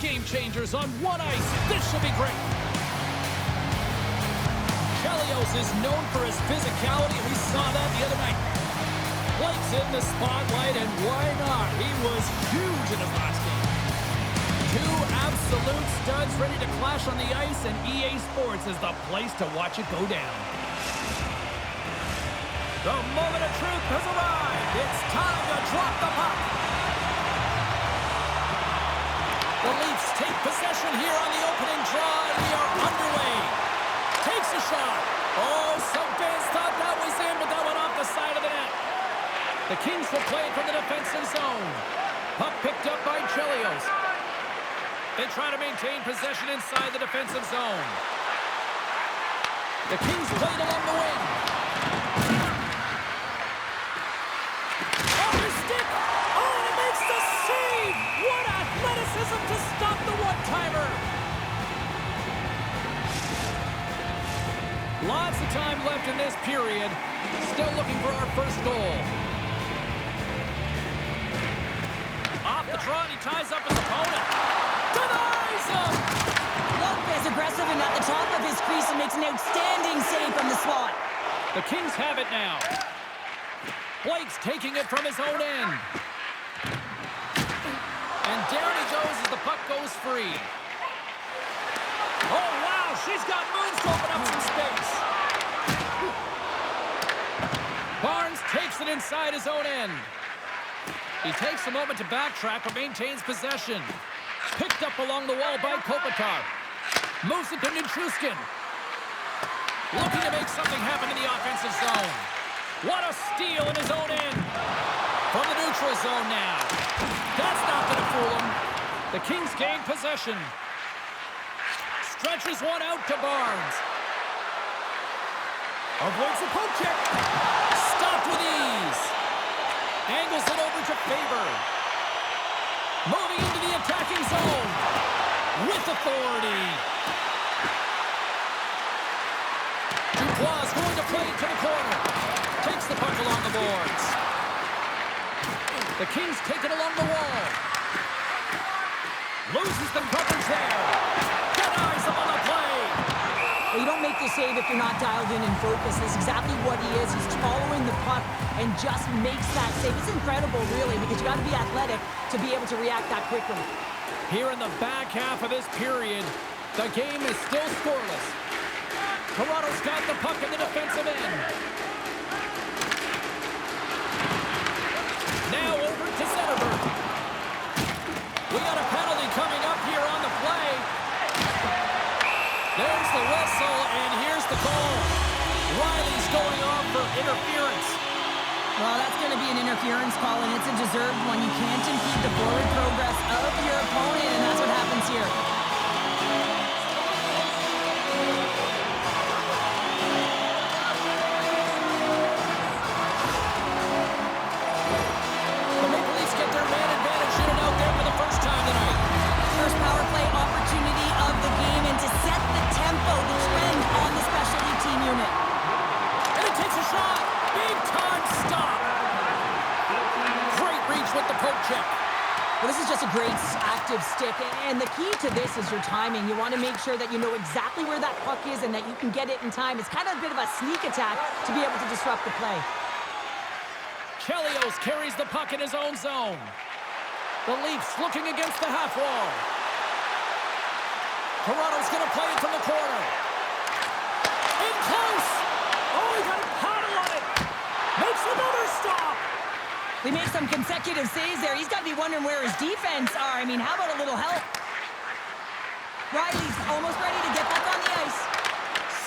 game changers on one ice. This should be great. Chelios is known for his physicality. We saw that the other night. Blake's in the spotlight, and why not? He was huge in his last game. Two absolute studs ready to clash on the ice, and EA Sports is the place to watch it go down. The moment of truth has arrived. It's time to drop the puck. The Leafs take possession here on the opening draw, and we are underway. Takes a shot. Oh, some fans thought that was in, but that went off the side of the net. The Kings will play it from the defensive zone. Puck picked up by Chelios. They try to maintain possession inside the defensive zone. The Kings played along the wing. Oh, his stick! Oh, and it makes the save! What athleticism to stop the one-timer! Lots of time left in this period. Still looking for our first goal. Off the draw, and he ties up his opponent. Denies him! Lopez aggressive and at the top of his crease and makes an outstanding save from the slot. The Kings have it now. Blake's taking it from his own end. And down he goes as the puck goes free. Oh, wow, she's got moves to open up some space. Barnes takes it inside his own end. He takes a moment to backtrack but maintains possession. Picked up along the wall by Kopitar. Moves it to Nichushkin. Looking to make something happen in the offensive zone. What a steal in his own end. From the neutral zone now. That's not going to fool him. The Kings gain possession. Stretches one out to Barnes. Avoids the poke check. Stopped with ease. Angles it over to Faber. Moving into the attacking zone. With authority. Dubois going to play to the corner. Takes the puck along the boards. The Kings take it along the wall. Loses the coverage there. Denies him on the play. Well, you don't make the save if you're not dialed in and focused. That's exactly what he is. He's following the puck and just makes that save. It's incredible, really, because you got to be athletic to be able to react that quickly. Here in the back half of this period, the game is still scoreless. Toronto's got the puck in the defensive end. Now over to Zetterberg. We got a penalty coming up here on the play. There's the whistle, and here's the goal. Riley's going off for interference. Well, that's going to be an interference call, and it's a deserved one. You can't impede the forward progress of your opponent, and that's what happens here. The Maple Leafs get their man advantage shooting out there for the first time tonight. First power play opportunity of the game, and to set the tempo, the trend on the specialty team unit. And it takes a shot. Big time stop. Great reach with the poke check. Well, this is just a great active stick, and the key to this is your timing. You want to make sure that you know exactly where that puck is and that you can get it in time. It's kind of a bit of a sneak attack to be able to disrupt the play. Chelios carries the puck in his own zone. The Leafs looking against the half wall. Toronto's going to play it from the corner. In close. Oh, he got a paddle on it. Makes another stop. They made some consecutive saves there. He's got to be wondering where his defense are. I mean, how about a little help? Riley's almost ready to get back on the ice.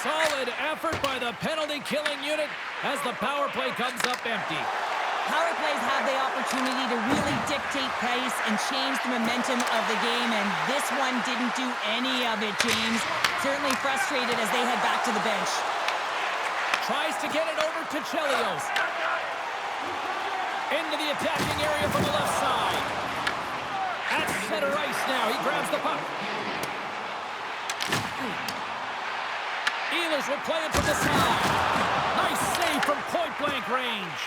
Solid effort by the penalty-killing unit as the power play comes up empty. Power plays have the opportunity to really dictate pace and change the momentum of the game, and this one didn't do any of it, James. Certainly frustrated as they head back to the bench. Tries to get it over to Chelios. Into the attacking area from the left side. At center ice now, he grabs the puck. Ehlers will play it from the side. Nice save from point-blank range.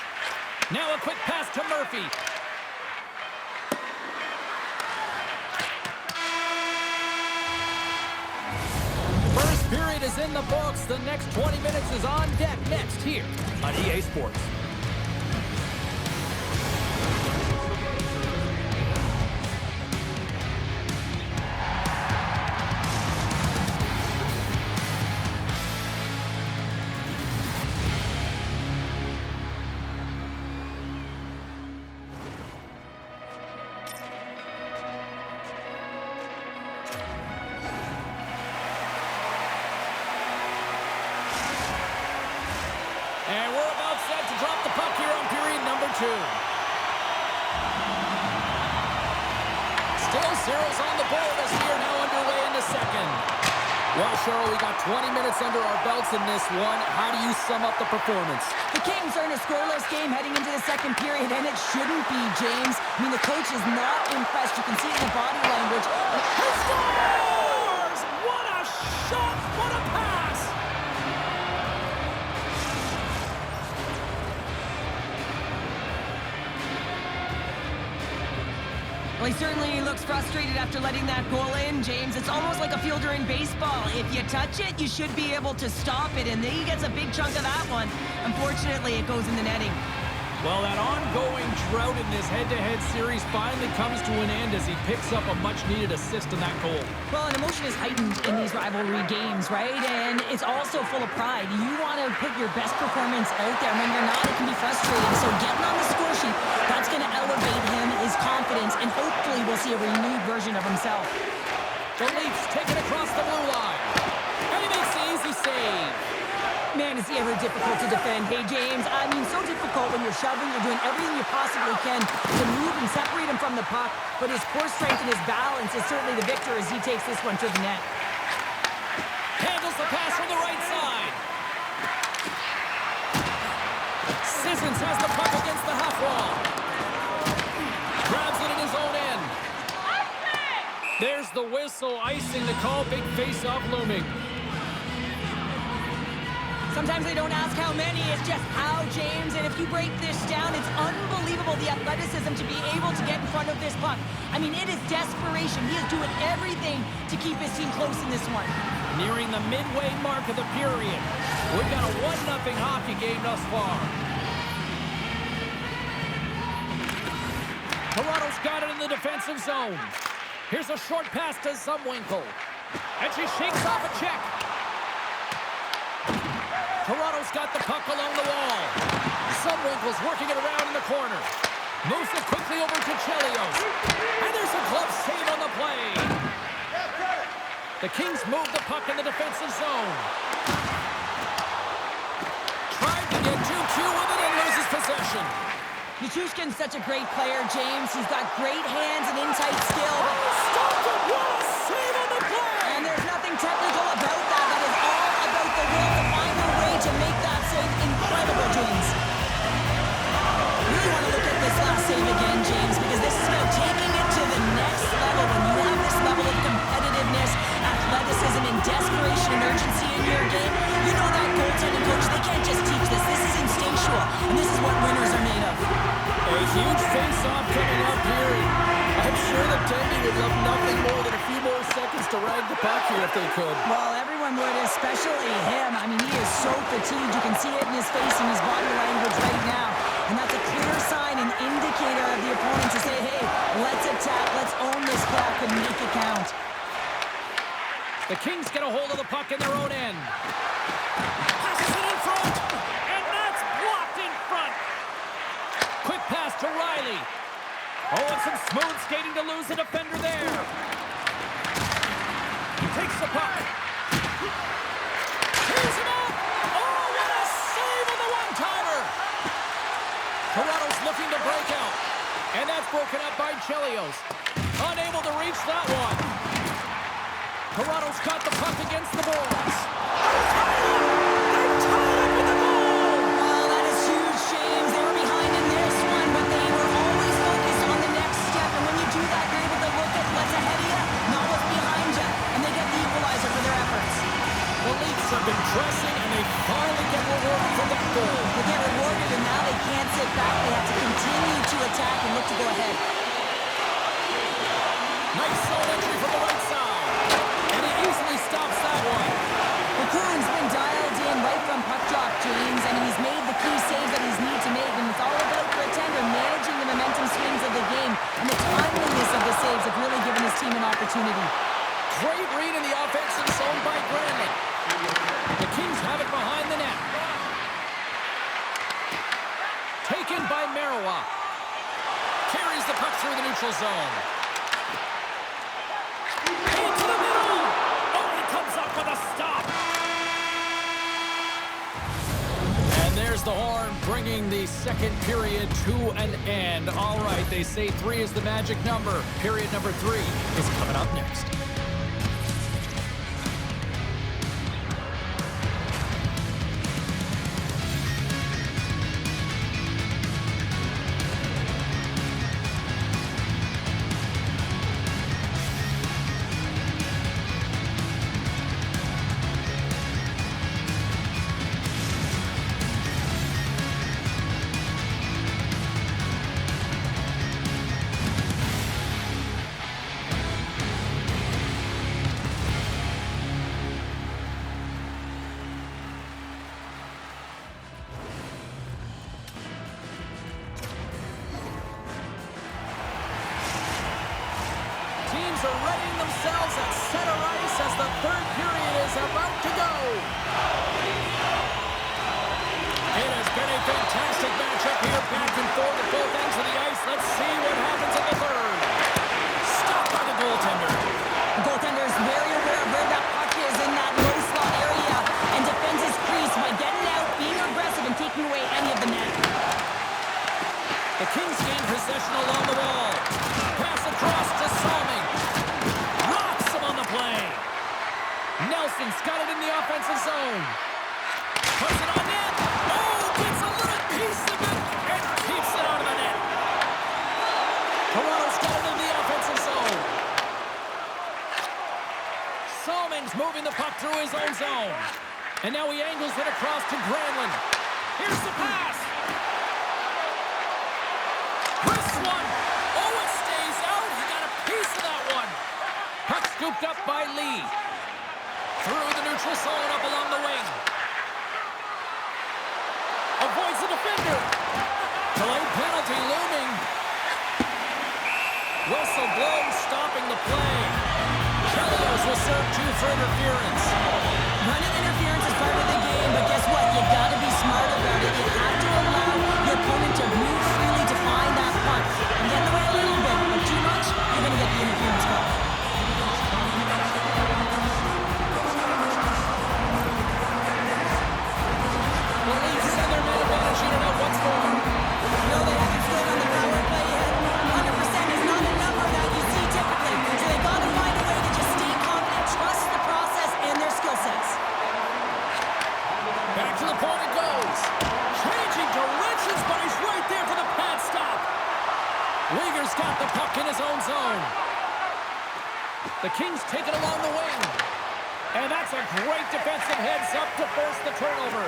Now a quick pass to Murphy. period is in the books. The next 20 minutes is on deck next here on EA Sports. And we're about set to drop the puck here on period number 2. Still zeros on the board as we are now underway in the second. Well, Cheryl, we got 20 minutes under our belts in this one. How do you sum up the performance? The Kings are in a scoreless game heading into the second period, and it shouldn't be, James. I mean, the coach is not impressed. You can see it in the body language. He scores! What a shot! What a pass! Well, he certainly looks frustrated after letting that goal in, James. It's almost like a fielder in baseball. If you touch it, you should be able to stop it, and he gets a big chunk of that one. Unfortunately, it goes in the netting. Well, that ongoing drought in this head-to-head series finally comes to an end as he picks up a much-needed assist in that goal. Well, an emotion is heightened in these rivalry games, right? And it's also full of pride. You want to put your best performance out there. When you're not, it can be frustrating. So getting on the score sheet, that's going to elevate him, his confidence, and hopefully we'll see a renewed version of himself. The Leafs take it across the blue line. And he makes the easy save. Man, is he ever difficult to defend. Hey, James, I mean, so difficult when you're shoving, you're doing everything you possibly can to move and separate him from the puck, but his core strength and his balance is certainly the victor as he takes this one to the net. Handles the pass from the right side. Sissons has the puck against the half wall. Grabs it in his own end. There's the whistle, icing the call, big face-off looming. Sometimes they don't ask how many, it's just how, James. And if you break this down, it's unbelievable the athleticism to be able to get in front of this puck. I mean, it is desperation. He is doing everything to keep his team close in this one. Nearing the midway mark of the period. We've got a 1-0 hockey game thus far. Toronto's got it in the defensive zone. Here's a short pass to Zumwinkle. And she shakes off a check. Toronto's got the puck along the wall. Zumwinkle's working it around in the corner. Moves it quickly over to Chelios. And there's a glove save on the play. The Kings move the puck in the defensive zone. Tried to get 2-2 with it and loses possession. Nichushkin's such a great player, James. He's got great hands and in-tight skill. Stopped it! What a save on the play! And there's nothing technical about that. That is all about the will to find a way to make that save incredible, James. Really want to look at this last save again, James, because this is about taking it to the next level. When you have this level of competitiveness, athleticism, and desperation and urgency in your game, you know that goaltending coach, they can't just teach this. This is instinctual, and this is what winners are made of. A huge face-off coming up here. I'm sure the Tendy would love nothing more than a few more seconds to rag the puck here if they could. Well, everyone would, especially him. I mean, he is so fatigued. You can see it in his face and his body language right now. And that's a clear sign, an indicator of the opponent to say, hey, let's attack, let's own this puck and make it count. The Kings get a hold of the puck in their own end. Passes it in front, and that's blocked in front. Quick pass to Riley. Oh, and some smooth skating to lose the defender there. He takes the puck. Tears him up. Oh, what a save on the one-timer. Toronto's looking to break out. And that's broken up by Chelios. Unable to reach that one. Toronto's got the puck against the boards. They're tied up with the goal! Well, that is huge, James. They were behind in this one, but they were always focused on the next step. And when you do that, you're able to look at what's ahead of you, not what's behind you. And they get the equalizer for their efforts. The Leafs have been pressing, and they finally get rewarded for that goal. They get rewarded, and now they can't sit back. They have to continue to attack and look to go ahead. Nice zone entry from the right side. And he easily stops that one. The by Marawa. Carries the puck through the neutral zone. Into the middle! Oh, he comes up with a stop. And there's the horn, bringing the second period to an end. All right, they say 3 is the magic number. Period number 3 is coming up next. Teams are readying themselves at center ice as the third period is about to go. It has been a fantastic matchup here, back and forth at both ends of the ice. Let's see what happens in the third. Stopped by the goaltender. The goaltender is very aware of where that puck is in that low slot area and defends his crease by getting out, being aggressive, and taking away any of the net. The Kings gain possession along the wall. Pass across to Salming. Rocks him on the play. Nelson's got it in the offensive zone. Puts it on net. Oh, gets a little piece of it and keeps it out of the net. Toronto's got it in the offensive zone. Salming's moving the puck through his own zone. And now he angles it across to Granlund. Here's the pass. One. Oh, it stays out. He got a piece of that one. Puck scooped up by Lee. Through the neutral zone, up along the wing. Avoids the defender. Delayed penalty looming. Whistle blows, stopping the play. Chelios will serve 2 for interference. Running interference is part of the game, but guess what? You gotta be smart about it. You have to allow your opponent to move freely to find that puck. And get in the way a little bit, but too much, you're gonna get the interference call. The Leafs send their man advantage unit out once more. No, they haven't scored on the power play yet. 100% is not a number that you see typically. So they gotta find a way to just stay confident, trust the process and their skill sets. Back to the point it goes. Changing directions, but he's right there for the pad stop. Uyghur's got the puck in his own zone. The Kings take it along the wing. And that's a great defensive heads-up to force the turnover.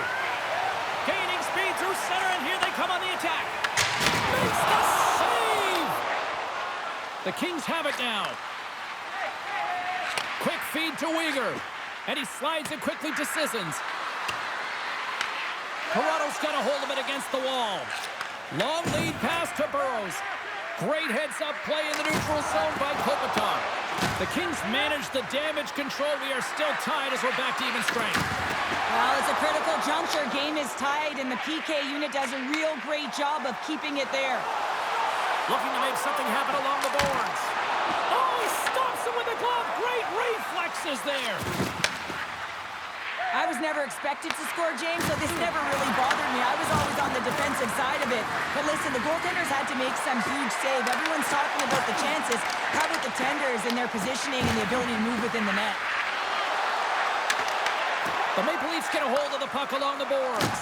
Gaining speed through center, and here they come on the attack. Makes the save! The Kings have it now. Quick feed to Uyghur. And he slides it quickly to Sissons. Toronto's got a hold of it against the wall. Long lead pass to Burrows. Great heads-up play in the neutral zone by Kopitar. The Kings manage the damage control. We are still tied as we're back to even strength. Well, it's a critical juncture. Game is tied, and the PK unit does a real great job of keeping it there. Looking to make something happen along the boards. Oh, he stops him with a glove. Great reflexes there. I was never expected to score, James, so this never really bothered me. I was always on the defensive side of it. But listen, the goaltenders had to make some huge save. Everyone's talking about the chances. How about the tenders and their positioning and the ability to move within the net? The Maple Leafs get a hold of the puck along the boards.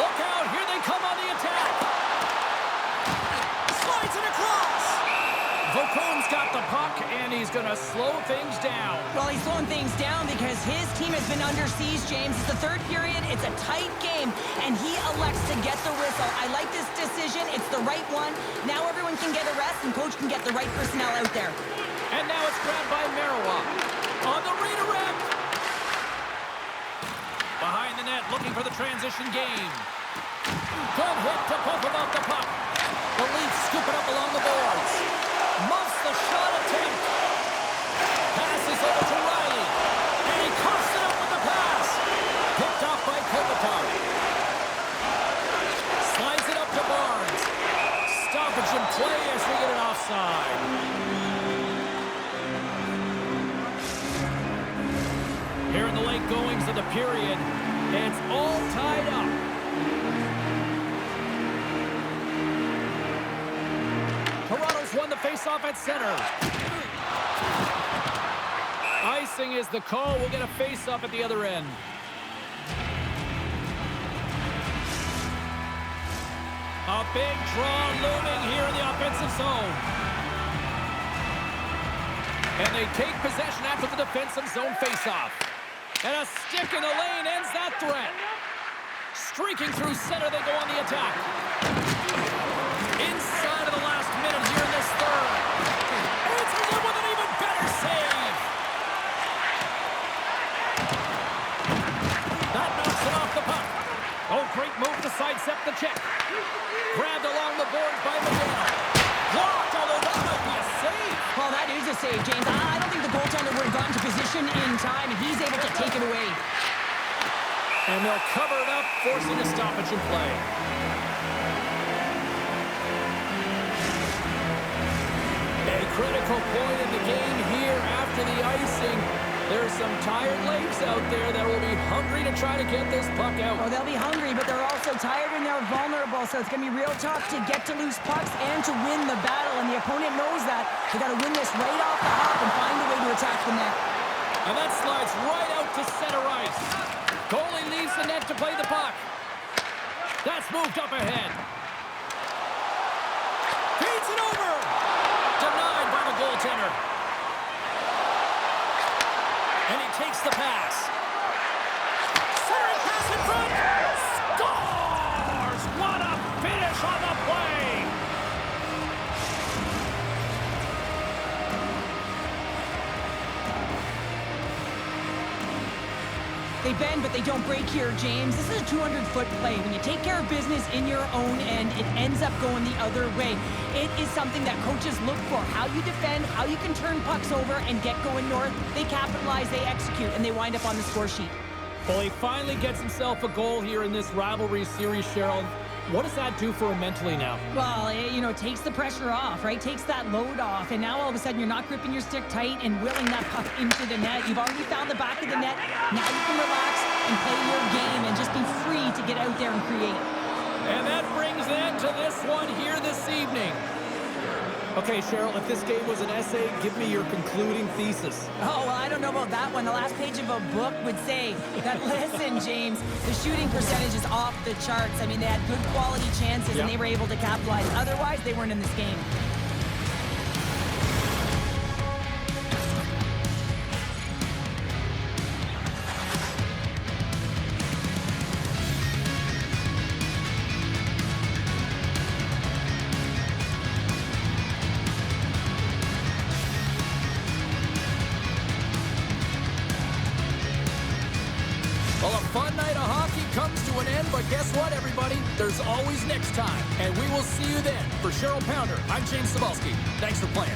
Look out, here they come on the attack. Slides it across. Vokoun's got the puck, and he's going to slow things down. Well, he's slowing things down because his team has been under siege, James. It's the third period. It's a tight game, and he elects to get the whistle. I like this decision. It's the right one. Now everyone can get a rest, and coach can get the right personnel out there. And now it's grabbed by Marawa. On the redirect. Behind the net, looking for the transition game. Good hit to puff about the puck. The Leafs scoop it up along the boards. Muffs the shot attempt. Passes over to Riley. And he coughs it up with the pass. Picked off by Kopitar. Slides it stoppage in play as we get an offside. Here in the late goings of the period, it's all tied up. Toronto's won the faceoff at center. Icing is the call. We'll get a faceoff at the other end. A big draw looming here in the offensive zone. And they take possession after the defensive zone faceoff. And a stick in the lane ends that threat. Streaking through center, they go on the attack. Inside of the last minute here in this third. It's in with an even better save. That knocks it off the puck. Oh, great move to sidestep the check. Grabbed along the boards by Medina. Blocked, although that might be a save. Well, that is a save, James. I don't think the goaltender would have gotten to position in time, and he's able to take it away. And they'll cover it up, forcing a stoppage in play. A critical point in the game here after the icing. There's some tired legs out there that will be hungry to try to get this puck out. Oh, they'll be hungry, but they're also tired and they're vulnerable, so it's going to be real tough to get to loose pucks and to win the battle, and the opponent knows that. They got to win this right off the hop and find a way to attack the net. And that slides right out to center ice. Goalie leaves the net to play the puck. That's moved up ahead. Feeds it over. Denied by the goaltender. And he takes the pass. Centering pass in front. Scores! What a finish on the play! They bend, but they don't break here, James. This is a 200-foot play. When you take care of business in your own end, it ends up going the other way. It is something that coaches look for. How you defend, how you can turn pucks over and get going north. They capitalize, they execute, and they wind up on the score sheet. Well, he finally gets himself a goal here in this rivalry series, Cheryl. What does that do for him mentally now? Well, it takes the pressure off, right? Takes that load off, and now all of a sudden you're not gripping your stick tight and willing that puck into the net. You've already found the back of the net. Now you can relax and play your game and just be free to get out there and create. And that brings an end to this one here this evening. Okay, Cheryl, if this game was an essay, give me your concluding thesis. Oh, well, I don't know about that one. The last page of a book would say that, listen, James, the shooting percentage is off the charts. I mean, they had good quality chances, and they were able to capitalize. Otherwise, they weren't in this game. Well, a fun night of hockey comes to an end, but guess what, everybody? There's always next time, and we will see you then. For Cheryl Pounder, I'm James Cebulski. Thanks for playing.